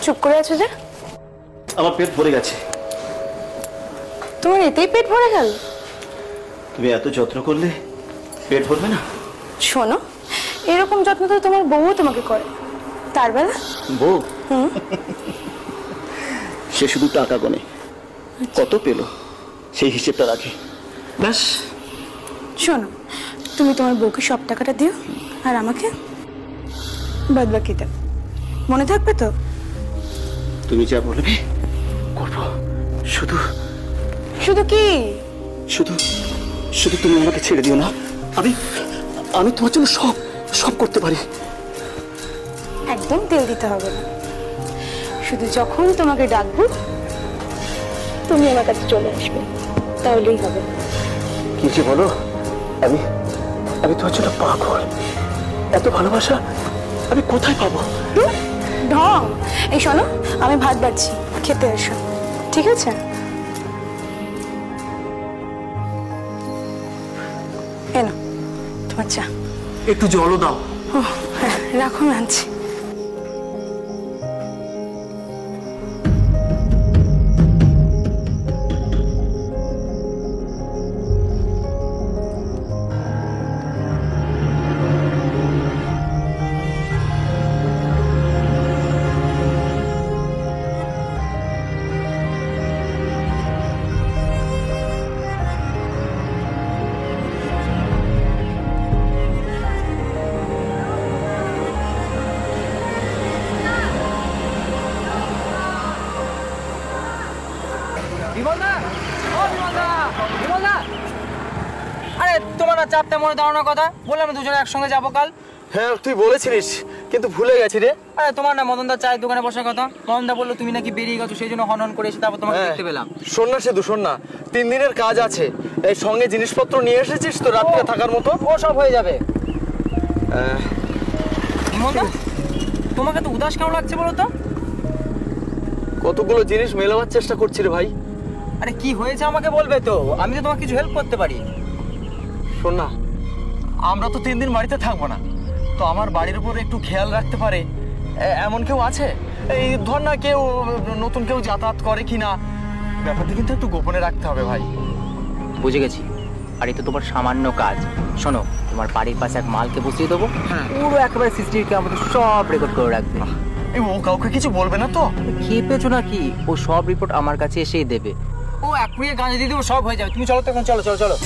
চুপ করে আছো যে? আমার পেট ভরে গেছে। তোমার এতেই পেট ভরে গেল? তুমি এত যত্ন করলে পেট ভরবে না? শোনো, এরকম যত্ন তো তোমার বউ তোমাকে করে। তার বেলা বউ সে শুধু টাকা গনে, কত পেল সেই হিসেবটা রাখে ব্যাস। শোনো, তুমি তোমার বউকে সব টাকাটা দিও আর আমাকে বাদ বাকিটা। মনে থাকবে তো? তুমি যা বলবে করবো। শুধু শুধু কি? শুধু শুধু তুমি আমাকে ছেড়ে দিও না। আমি আমি তোমার জন্য সব সব করতে পারি। একদম তেল দিতে হবে না, শুধু যখন তোমাকে ডাকবো তুমি আমার কাছে চলে আসবে, তাহলেই হবে। কি যে বলো, আমি আমি তোমার জন্য পাগল। এত ভালোবাসা আমি কোথায় পাবো? ঢং। এই শোনো, আমি ভাত বাড়ছি, খেতে এসো, ঠিক আছে? এনো তোমার চা। একটু জলও দাও। হ্যাঁ রাখো, আমি আনছি। আরে তোমার না চাপতে মনে দাঁড়ানোর কথা, বললাম না দুজনে একসঙ্গে যাবো কাল। হ্যাঁ তুই বলেছিলিস, কিন্তু ভুলে গেছি রে। আরে তোমার না মদনদা চায়ের দোকানে বসার কথা, মদনদা বললো তুমি নাকি বেরিয়ে গেছো, সেই জন্য হনন করে এসে তারপর তোমাকে দেখতে পেলাম। শোন না সেতু, শোন না, 3 দিনের কাজ আছে, এই সঙ্গে জিনিসপত্র নিয়ে এসেছিস তো রাত্রে থাকার মতো? ও সব হয়ে যাবে। বিমলদা, তোমাকে তো উদাস কেমন লাগছে বলো তো? কতগুলো জিনিস মেলাবার চেষ্টা করছি রে ভাই। আরে কি হয়েছে আমাকে বলবে তো, আমি তো তোমাকে কিছু হেল্প করতে পারি। শোন না, আমরা তো 3 দিন বাড়িতে থাকবো না, তো আমার বাড়ির উপর একটু খেয়াল রাখতে পারে এমন কেউ আছে? এই ধর না, কেউ নতুন কেউ যাতায়াত করে কিনা, ব্যাপারটা কিন্তু একটু গোপনে রাখতে হবে ভাই। বুঝে গেছি। আর এটা তোমার সামান্য কাজ। শোনো, তোমার বাড়ির পাশে এক মালকে বসিয়ে দেবো, পুরো একেবারে সিসিটিভি ক্যামেরা সব রেকর্ড করে রাখবে। ও কাউকে কিছু বলবে না তো? খেয়ে পেয়েছো নাকি? ও সব রিপোর্ট আমার কাছে এসেই দেবে। ও এক পুড়িয়ে গাঁজা দিয়ে দেবো, সব হয়ে যাবে। তুমি চলো তো এখন, চলো চলো চলো।